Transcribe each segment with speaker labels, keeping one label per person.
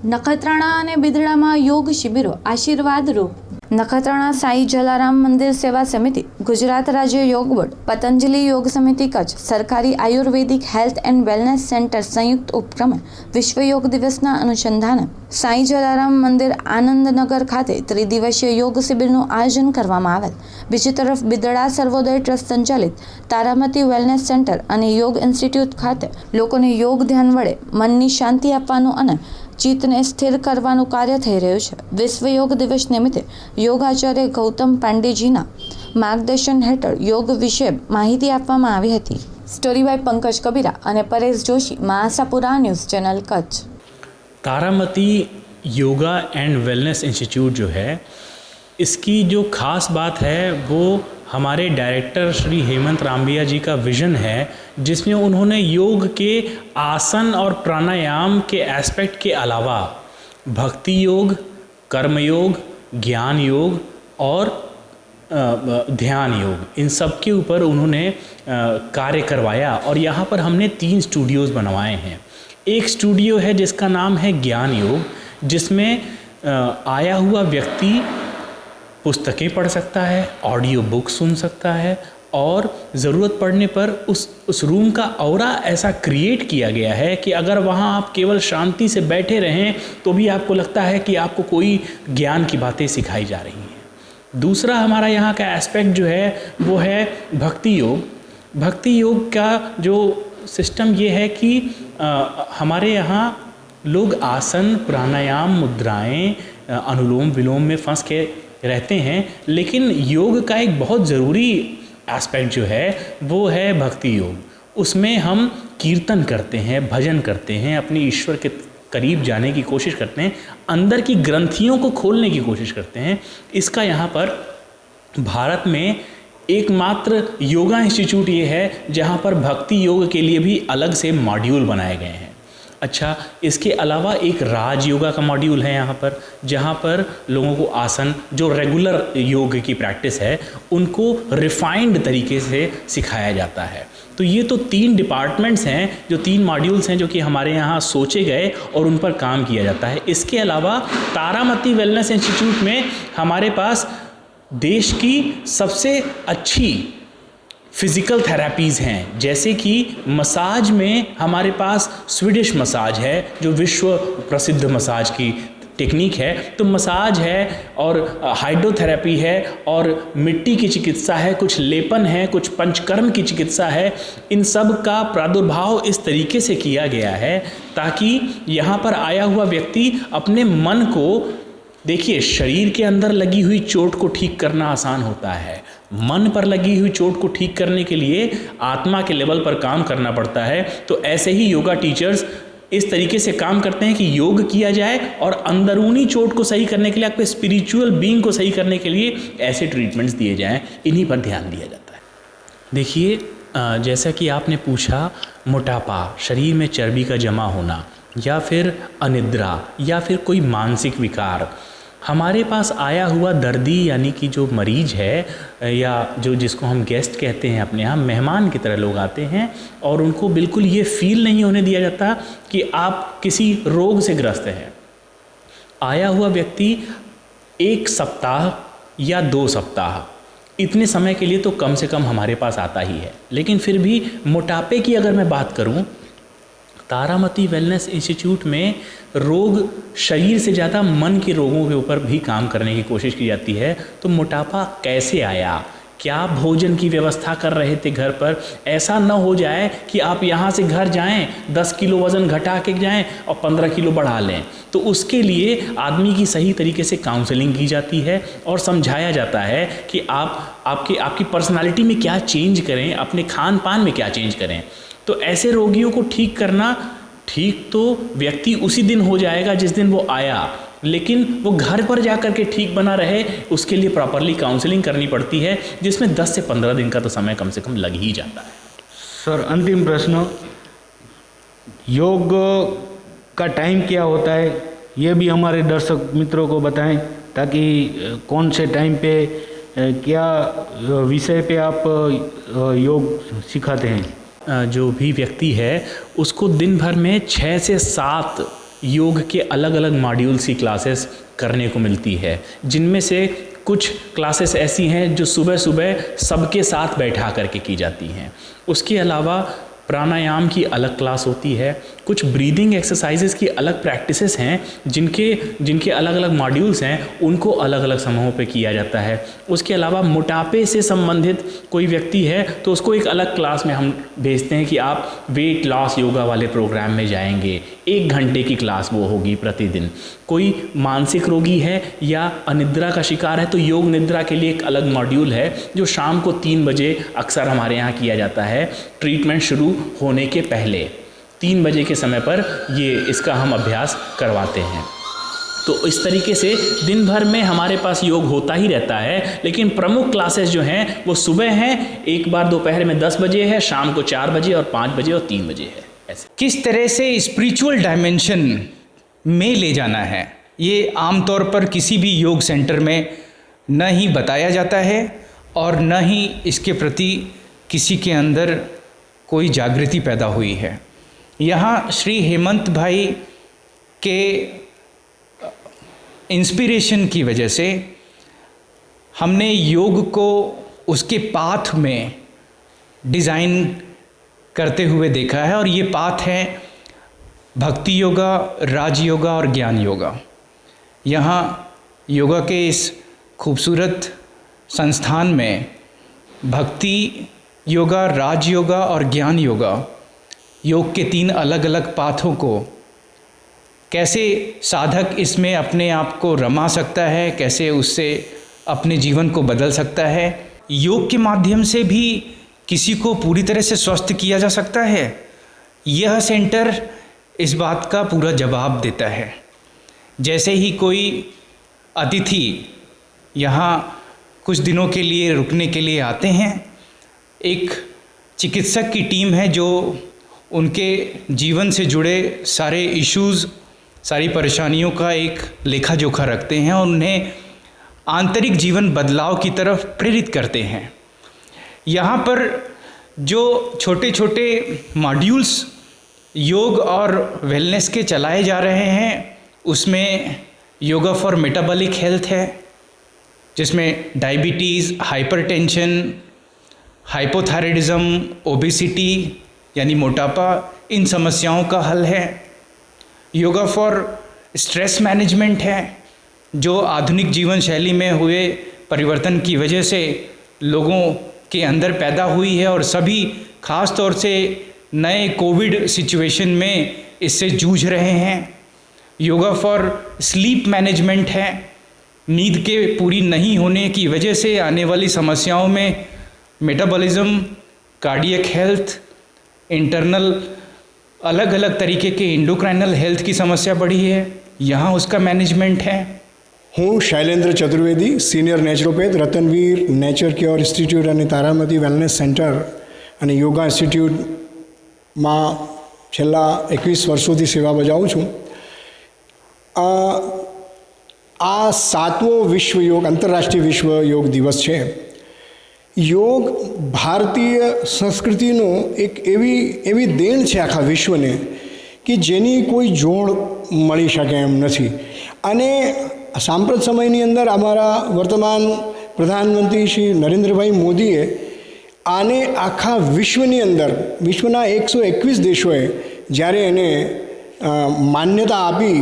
Speaker 1: નખત્રાણા અને બિદડામાં યોગ શિબિરો આશીર્વાદરૂપ. નખત્રાણા સાંઈ જલારામ મંદિર સેવા સમિતિ, ગુજરાત રાજ્ય યોગ બોર્ડ, પતંજલિ યોગ સમિતિ કચ્છ, સરકારી આયુર્વેદિક હેલ્થ એન્ડ વેલનેસ સેન્ટર સંયુક્ત ઉપક્રમે વિશ્વ યોગ દિવસના અનુસંધાને સાંઈ જલારામ મંદિર આનંદનગર ખાતે ત્રિદિવસીય યોગ શિબિરનું આયોજન કરવામાં આવેલ. બીજી તરફ બિદડા સર્વોદય ટ્રસ્ટ સંચાલિત તારામતી વેલનેસ સેન્ટર અને યોગ ઇન્સ્ટિટ્યૂટ ખાતે લોકોને યોગ ધ્યાન વડે મનની શાંતિ આપવાનું અને ચિત્તને સ્થિર કરવાનું કાર્ય થઈ રહ્યું છે. વિશ્વ યોગ દિવસ નિમિત્તે યોગાચાર્ય ગૌતમ પાંડેજીના માર્ગદર્શન હેઠળ યોગ વિશે માહિતી આપવામાં આવી હતી. સ્ટોરી બાય પંકજ કબીરા અને પરેશ જોશી, મહાસાપુરા news channel Kutch.
Speaker 2: Taramati yoga and wellness institute जो है, इसकी जो खास बात है वो हमारे डायरेक्टर श्री हेमंत रामबिया जी का विज़न है, जिसमें उन्होंने योग के आसन और प्राणायाम के एस्पेक्ट के अलावा भक्ति योग, कर्म योग, ज्ञान योग और ध्यान योग, इन सब के ऊपर उन्होंने कार्य करवाया. और यहाँ पर हमने 3 स्टूडियोज़ बनवाए हैं. एक स्टूडियो है जिसका नाम है ज्ञान योग, जिसमें आया हुआ व्यक्ति पुस्तकें पढ़ सकता है, ऑडियो बुक सुन सकता है और ज़रूरत पड़ने पर उस रूम का ऑरा ऐसा क्रिएट किया गया है कि अगर वहाँ आप केवल शांति से बैठे रहें तो भी आपको लगता है कि आपको कोई ज्ञान की बातें सिखाई जा रही हैं. दूसरा हमारा यहाँ का एस्पेक्ट जो है वो है भक्ति योग. भक्ति योग का जो सिस्टम ये है कि हमारे यहाँ लोग आसन, प्राणायाम, मुद्राएं, अनुलोम विलोम में फंस के रहते हैं, लेकिन योग का एक बहुत ज़रूरी एस्पेक्ट जो है वो है भक्ति योग. उसमें हम कीर्तन करते हैं, भजन करते हैं, अपने ईश्वर के करीब जाने की कोशिश करते हैं, अंदर की ग्रंथियों को खोलने की कोशिश करते हैं. इसका यहाँ पर भारत में एकमात्र योगा इंस्टीट्यूट ये है जहाँ पर भक्ति योग के लिए भी अलग से मॉड्यूल बनाए गए हैं. अच्छा, इसके अलावा एक राज योगा का मॉड्यूल है यहाँ पर, जहाँ पर लोगों को आसन, जो रेगुलर योग की प्रैक्टिस है, उनको रिफाइंड तरीके से सिखाया जाता है. तो ये तो 3 डिपार्टमेंट्स हैं, जो 3 मॉड्यूल्स हैं जो कि हमारे यहाँ सोचे गए और उन पर काम किया जाता है. इसके अलावा तारामती वेलनेस इंस्टीट्यूट में हमारे पास देश की सबसे अच्छी फिज़िकल थेरेपीज़ हैं, जैसे कि मसाज में हमारे पास स्वीडिश मसाज है जो विश्व प्रसिद्ध मसाज की टेक्निक है. तो मसाज है और हाइड्रोथेरेपी है और मिट्टी की चिकित्सा है, कुछ लेपन है, कुछ पंचकर्म की चिकित्सा है. इन सब का प्रादुर्भाव इस तरीके से किया गया है ताकि यहाँ पर आया हुआ व्यक्ति अपने मन को, देखिए, शरीर के अंदर लगी हुई चोट को ठीक करना आसान होता है, मन पर लगी हुई चोट को ठीक करने के लिए आत्मा के लेवल पर काम करना पड़ता है. तो ऐसे ही योगा टीचर्स इस तरीके से काम करते हैं कि योग किया जाए और अंदरूनी चोट को सही करने के लिए, आपके स्पिरिचुअल बीइंग को सही करने के लिए ऐसे ट्रीटमेंट्स दिए जाएं. इन्हीं पर ध्यान दिया जाता है. देखिए, जैसा कि आपने पूछा, मोटापा, शरीर में चर्बी का जमा होना या फिर अनिद्रा या फिर कोई मानसिक विकार, हमारे पास आया हुआ दर्दी यानी कि जो मरीज है या जो जिसको हम गेस्ट कहते हैं, अपने यहाँ मेहमान की तरह लोग आते हैं और उनको बिल्कुल ये फील नहीं होने दिया जाता कि आप किसी रोग से ग्रस्त हैं. आया हुआ व्यक्ति 1 सप्ताह या 2 सप्ताह, इतने समय के लिए तो कम से कम हमारे पास आता ही है. लेकिन फिर भी मोटापे की अगर मैं बात करूँ, तारामती वेलनेस इंस्टीट्यूट में रोग शरीर से ज़्यादा मन के रोगों के ऊपर भी काम करने की कोशिश की जाती है. तो मोटापा कैसे आया, क्या भोजन की व्यवस्था कर रहे थे घर पर, ऐसा न हो जाए कि आप यहाँ से घर जाएं, 10 किलो वज़न घटा के जाएं और 15 किलो बढ़ा लें. तो उसके लिए आदमी की सही तरीके से काउंसलिंग की जाती है और समझाया जाता है कि आपकी पर्सनालिटी में क्या चेंज करें, अपने खान पान में क्या चेंज करें. तो ऐसे रोगियों को ठीक करना, ठीक तो व्यक्ति उसी दिन हो जाएगा जिस दिन वो आया, लेकिन वो घर पर जाकर के ठीक बना रहे, उसके लिए प्रॉपरली काउंसलिंग करनी पड़ती है, जिसमें 10 से 15 दिन का तो समय कम से कम लग ही जाता है.
Speaker 3: सर, अंतिम प्रश्न, योग का टाइम क्या होता है, ये भी हमारे दर्शक मित्रों को बताएं ताकि कौन से टाइम पे क्या विषय पे आप योग सिखाते हैं.
Speaker 2: जो भी व्यक्ति है उसको दिन भर में 6 से 7 योग के अलग अलग मॉड्यूल्स की क्लासेस करने को मिलती है, जिनमें से कुछ क्लासेस ऐसी हैं जो सुबह सुबह सबके साथ बैठा करके की जाती हैं। उसके अलावा प्राणायाम की अलग क्लास होती है, कुछ ब्रीदिंग एक्सरसाइजेस की अलग प्रैक्टिसेस हैं जिनके अलग अलग मॉड्यूल्स हैं, उनको अलग अलग समूहों पे किया जाता है। उसके अलावा मोटापे से संबंधित कोई व्यक्ति है तो उसको एक अलग क्लास में हम भेजते हैं कि आप वेट लॉस योगा वाले प्रोग्राम में जाएंगे, 1 घंटे की क्लास वो होगी प्रतिदिन। कोई मानसिक रोगी है या अनिद्रा का शिकार है तो योग निद्रा के लिए एक अलग मॉड्यूल है जो शाम को 3 बजे अक्सर हमारे यहाँ किया जाता है, ट्रीटमेंट शुरू होने के पहले 3 बजे के समय पर इसका हम अभ्यास करवाते हैं। तो इस तरीके से दिन भर में हमारे पास योग होता ही रहता है, लेकिन प्रमुख क्लासेस जो हैं वो सुबह हैं, एक बार दोपहर में 10 बजे है, शाम को 4 बजे और 5 बजे और 3 बजे है। ऐसे
Speaker 4: किस तरह से स्पिरिचुअल डायमेंशन में ले जाना है, ये आमतौर पर किसी भी योग सेंटर में न ही बताया जाता है और न ही इसके प्रति किसी के अंदर कोई जागृति पैदा हुई है। यहाँ श्री हेमंत भाई के इंस्पिरेशन की वजह से हमने योग को उसके पाथ में डिज़ाइन करते हुए देखा है, और ये पाथ है भक्ति योगा, राज योगा और ज्ञान योगा। यहाँ योगा के इस खूबसूरत संस्थान में भक्ति योगा, राज योगा और ज्ञान योगा, योग के 3 अलग अलग पाथों को कैसे साधक इसमें अपने आप को रमा सकता है, कैसे उससे अपने जीवन को बदल सकता है। योग के माध्यम से भी किसी को पूरी तरह से स्वस्थ किया जा सकता है। यह सेंटर इस बात का पूरा जवाब देता है। जैसे ही कोई अतिथि यहाँ कुछ दिनों के लिए रुकने के लिए आते हैं, एक चिकित्सक की टीम है जो उनके जीवन से जुड़े सारे इश्यूज़, सारी परेशानियों का एक लेखा जोखा रखते हैं और उन्हें आंतरिक जीवन बदलाव की तरफ प्रेरित करते हैं। यहाँ पर जो छोटे छोटे मॉड्यूल्स योग और वेलनेस के चलाए जा रहे हैं, उसमें योगा फॉर मेटाबॉलिक हेल्थ है, जिसमें डायबिटीज़, हाइपरटेंशन, हाइपोथायराइडिज्म, ओबेसिटी यानी मोटापा, इन समस्याओं का हल है। योगा फॉर स्ट्रेस मैनेजमेंट है, जो आधुनिक जीवन शैली में हुए परिवर्तन की वजह से लोगों के अंदर पैदा हुई है और सभी खास तौर से नए कोविड सिचुएशन में इससे जूझ रहे हैं। योगा फॉर स्लीप मैनेजमेंट है, नींद के पूरी नहीं होने की वजह से आने वाली समस्याओं में मेटाबॉलिज्म, कार्डियक हेल्थ, इंटरनल अलग अलग तरीके के एंडोक्राइनल हेल्थ की समस्या बढ़ी है, यहाँ उसका मैनेजमेंट है।
Speaker 5: હું Shailendra Chaturvedi, senior naturopath, Ratanvir nature cure institute અને તારામતી વેલનેસ સેન્ટર અને યોગા ઇન્સ્ટિટ્યૂટમાં છેલ્લા 21 વર્ષોથી સેવા બજાવું છું। આ 7મો વિશ્વ યોગ આંતરરાષ્ટ્રીય વિશ્વ યોગ દિવસ છે। યોગ ભારતીય સંસ્કૃતિનો એક એવી દેણ છે આખા વિશ્વને કે જેની કોઈ જોડ મળી શકે એમ નથી। અને સાંપ્રત સમયની અંદર અમારા વર્તમાન પ્રધાનમંત્રી શ્રી નરેન્દ્રભાઈ મોદીએ આને આખા વિશ્વની અંદર વિશ્વના 121 દેશોએ જ્યારે એને માન્યતા આપી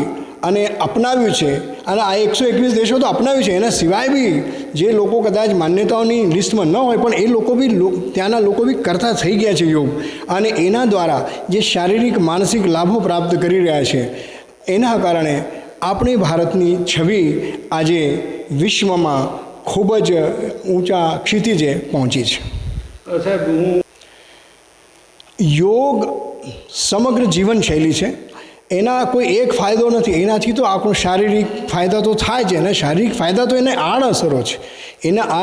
Speaker 5: અને અપનાવ્યું છે, અને આ 121 દેશો તો અપનાવ્યું છે, એના સિવાય બી જે લોકો કદાચ માન્યતાઓની લિસ્ટમાં ન હોય પણ એ લોકો બી ત્યાંના લોકો બી કરતા થઈ ગયા છે યોગ, અને એના દ્વારા જે શારીરિક માનસિક લાભો પ્રાપ્ત કરી રહ્યા છે, એના કારણે આપણી ભારતની છબી આજે વિશ્વમાં ખૂબ જ ઊંચા ક્ષિતિજે પહોંચી છે। સાહેબ, યોગ સમગ્ર જીવનશૈલી છે, એના કોઈ એક ફાયદો નથી, એનાથી તો આપણો શારીરિક ફાયદા તો થાય છે, અને શારીરિક ફાયદા તો એને આડઅસરો છે, એના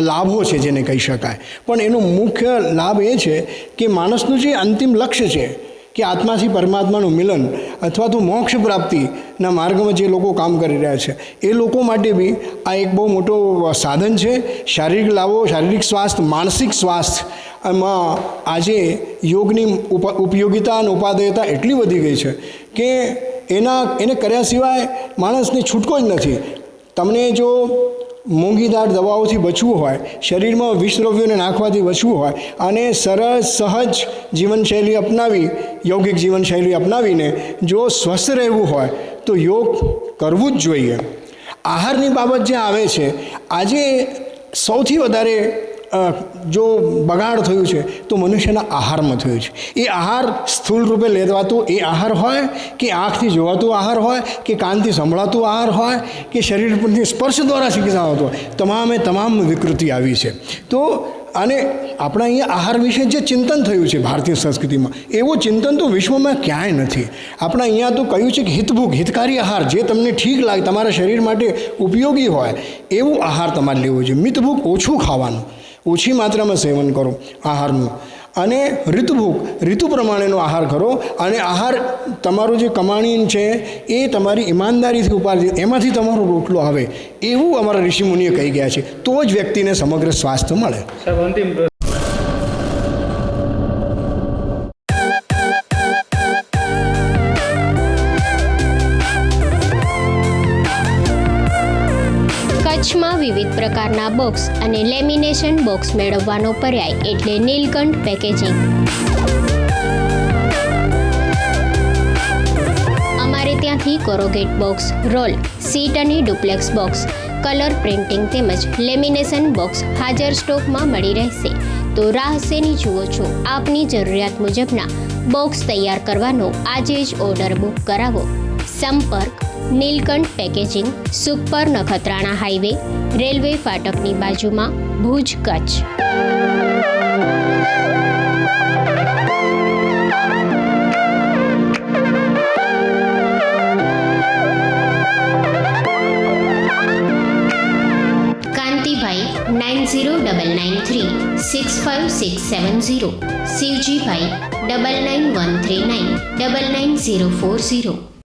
Speaker 5: લાભો છે જેને કહી શકાય, પણ એનો મુખ્ય લાભ એ છે કે માણસનું જે અંતિમ લક્ષ્ય છે કે આત્માથી પરમાત્માનું મિલન અથવા તો મોક્ષ પ્રાપ્તિના માર્ગમાં જે લોકો કામ કરી રહ્યા છે એ લોકો માટે બી આ એક બહુ મોટો સાધન છે। શારીરિક લાભો, શારીરિક સ્વાસ્થ્ય, માનસિક સ્વાસ્થ્યમાં આજે યોગની ઉપયોગિતા અને ઉપાદેયતા એટલી વધી ગઈ છે કે એને કર્યા સિવાય માણસને છૂટકો જ નથી. તમને જો મોંઘીદાર દવાઓથી બચવું હોય, શરીરમાં વિષદ્રવ્યોને નાખવાથી બચવું હોય અને સરળ સહજ જીવનશૈલી અપનાવી, યૌગિક જીવનશૈલી અપનાવીને જો સ્વસ્થ રહેવું હોય તો યોગ કરવું જ જોઈએ. આહારની બાબત જે આવે છે, આજે સૌથી વધારે જો બગાડ થયું છે તો મનુષ્યના આહારમાં થયું છે. એ આહાર સ્થૂળ રૂપે લેવાતો એ આહાર હોય કે આંખથી જોવાતો આહાર હોય કે કાનથી સંભળાતો આહાર હોય કે શરીર પરથી સ્પર્શ દ્વારા શીખતા હોતો હોય, તમામ વિકૃતિ આવી છે. તો અને આપણા અહીંયા આહાર વિશે જે ચિંતન થયું છે ભારતીય સંસ્કૃતિમાં, એવું ચિંતન તો વિશ્વમાં ક્યાંય નથી. આપણા અહીંયા તો કહ્યું છે કે હિતભોગ, હિતકારી આહાર, જે તમને ઠીક લાગે, તમારા શરીર માટે ઉપયોગી હોય એવું આહાર તમારે લેવો જોઈએ. મિતભોગ ઓછું ખાવાનું, ઓછી માત્રામાં સેવન કરો આહારનું, અને ઋતુભોગ, ઋતુ પ્રમાણેનો આહાર કરો. અને આહાર તમારું જે કમાણી છે એ તમારી ઈમાનદારીથી ઉપાર્જિત, એમાંથી તમારો રોટલો આવે એવું અમારા ઋષિમુનિએ કહી ગયા છે. તો જ વ્યક્તિને સમગ્ર સ્વાસ્થ્ય મળે.
Speaker 3: સાહેબ, અંતિમ
Speaker 6: કચ્છમાં વિવિધ પ્રકારના બોક્સ અને લેમિનેશન બોક્સ મેળવવાનો પર્યાય એટલે નીલકંઠ પેકેજિંગ. અમારે ત્યાંથી કોરોગેટ બોક્સ, રોલ, સીટ અને ડુપ્લેક્સ બોક્સ, કલર પ્રિન્ટિંગ તેમજ લેમિનેશન બોક્સ હાજર સ્ટોકમાં મળી રહેશે. તો રાહ શેની જુઓ છો? આપની જરૂરિયાત મુજબના બોક્સ તૈયાર કરવાનો આજે જ ઓર્ડર બુક કરાવો. સંપર્ક Neelkanth packaging, Sukhpar Nakhatrana highway, railway ફાટકની બાજુમાં, ભુજ, કચ્છ. કાંતિભાઈ 9099365670, શિવજીભાઈ 9913999040.